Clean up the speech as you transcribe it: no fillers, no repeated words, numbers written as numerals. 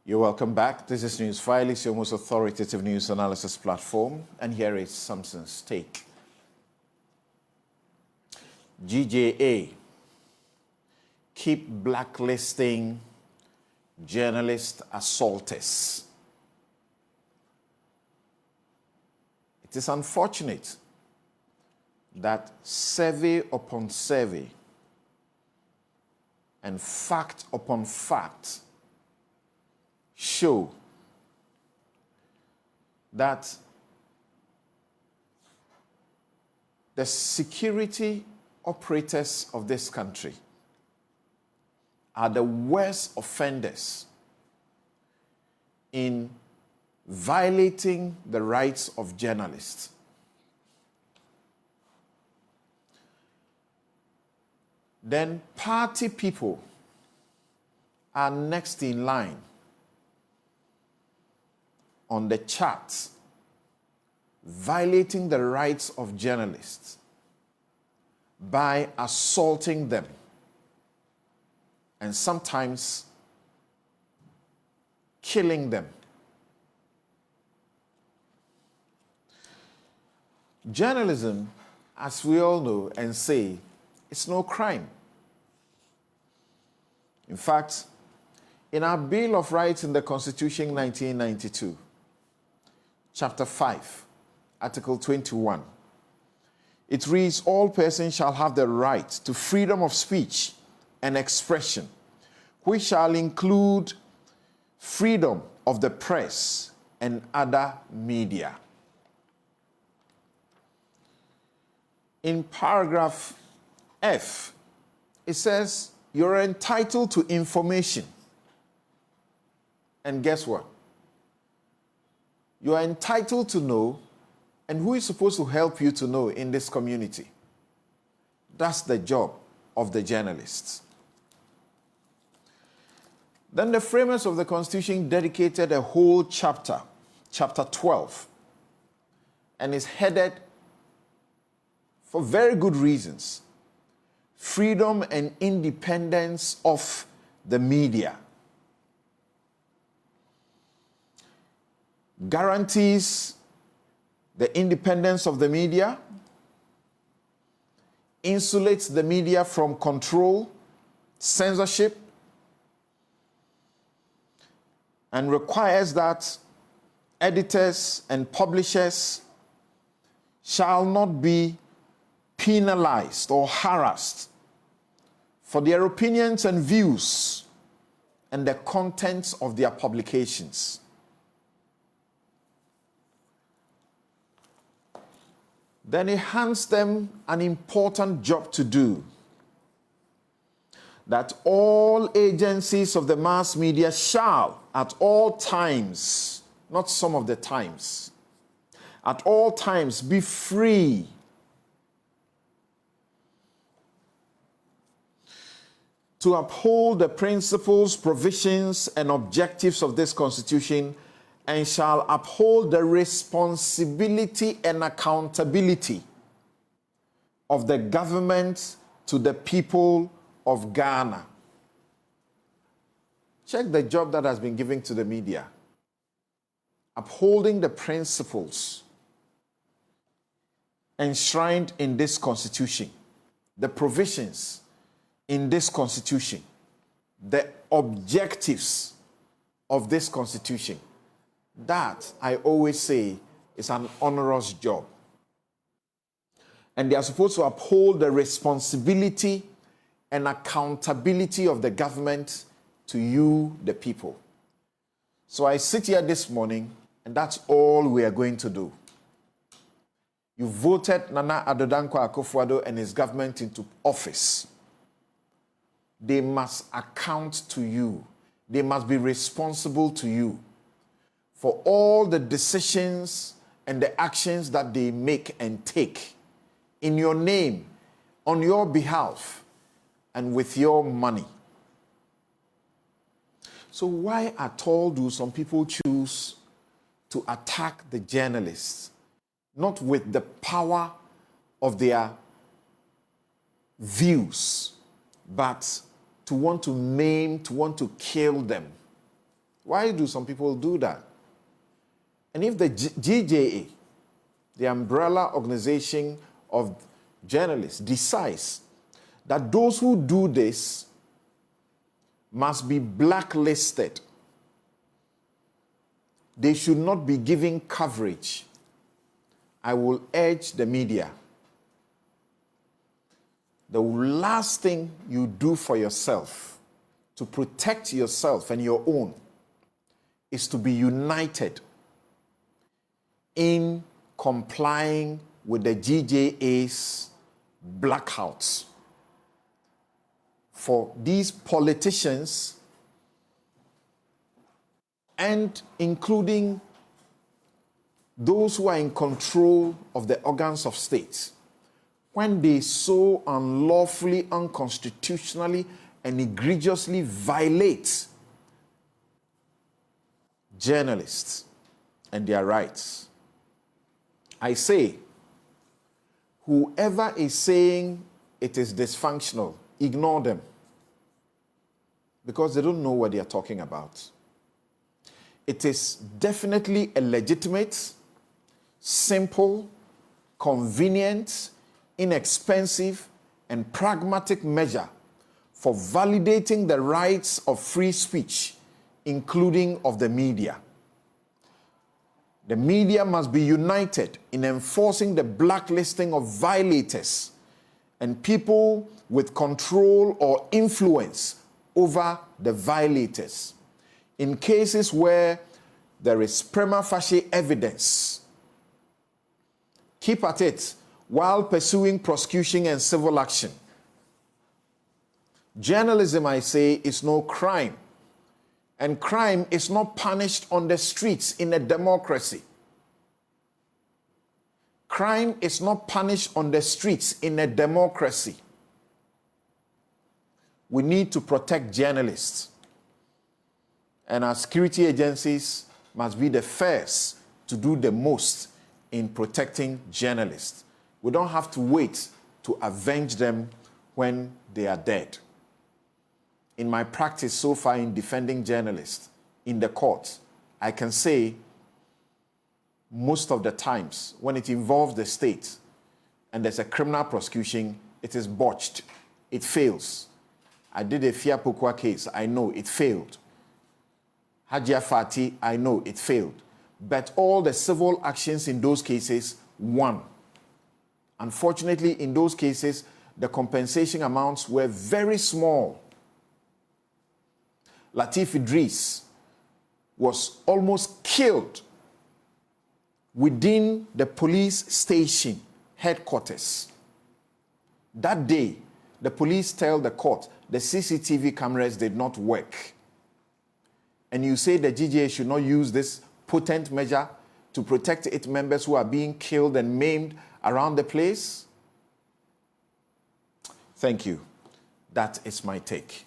You're welcome back. This is Newsfile. It's your most authoritative news analysis platform. And here is Samson's take. GJA keep blacklisting journalist assaulters. It is unfortunate that survey upon survey and fact upon fact show that the security operators of this country are the worst offenders in violating the rights of journalists. Then party people are next in line on the charts, violating the rights of journalists by assaulting them and sometimes killing them. Journalism, as we all know and say, it's no crime. In fact, in our Bill of Rights in the Constitution 1992, Chapter 5, Article 21, it reads, all persons shall have the right to freedom of speech and expression, which shall include freedom of the press and other media. In paragraph F, it says you're entitled to information. And guess what? You are entitled to know, and who is supposed to help you to know in this community? That's the job of the journalists. Then the framers of the Constitution dedicated a whole chapter, chapter 12, and is headed, for very good reasons, freedom and independence of the media. Guarantees the independence of the media, insulates the media from control, censorship, and requires that editors and publishers shall not be penalized or harassed for their opinions and views and the contents of their publications. Then it hands them an important job to do, that all agencies of the mass media shall, at all times, not some of the times, at all times be free to uphold the principles, provisions, and objectives of this Constitution, and shall uphold the responsibility and accountability of the government to the people of Ghana. Check the job that has been given to the media. Upholding the principles enshrined in this Constitution, the provisions in this Constitution, the objectives of this Constitution. That, I always say, is an onerous job. And they are supposed to uphold the responsibility and accountability of the government to you, the people. So I sit here this morning, and that's all we are going to do. You voted Nana Addo Dankwa Akufo-Addo and his government into office. They must account to you. They must be responsible to you for all the decisions and the actions that they make and take in your name, on your behalf, and with your money. So why at all do some people choose to attack the journalists? Not with the power of their views, but to want to maim, to want to kill them. Why do some people do that? And if the GJA, the umbrella organization of journalists, decides that those who do this must be blacklisted, they should not be given coverage, I will urge the media, the last thing you do for yourself to protect yourself and your own is to be united in complying with the GJA's blackouts. For these politicians, and including those who are in control of the organs of state, when they so unlawfully, unconstitutionally, and egregiously violate journalists and their rights, I say, whoever is saying it is dysfunctional, ignore them, because they don't know what they are talking about. It is definitely a legitimate, simple, convenient, inexpensive, and pragmatic measure for validating the rights of free speech, including of the media. The media must be united in enforcing the blacklisting of violators and people with control or influence over the violators. In cases where there is prima facie evidence, keep at it while pursuing prosecution and civil action. Journalism, I say, is no crime. And crime is not punished on the streets in a democracy. Crime is not punished on the streets in a democracy. We need to protect journalists. And our security agencies must be the first to do the most in protecting journalists. We don't have to wait to avenge them when they are dead. In my practice so far in defending journalists in the court, I can say most of the times when it involves the state and there's a criminal prosecution, it is botched. It fails. I did a Fia Pokwa case. I know it failed. Hajia Fati, I know it failed. But all the civil actions in those cases won. Unfortunately, in those cases, the compensation amounts were very small. Latif Idris was almost killed within the police station headquarters. That day, the police tell the court the CCTV cameras did not work. And you say the GJA should not use this potent measure to protect its members who are being killed and maimed around the place? Thank you. That is my take.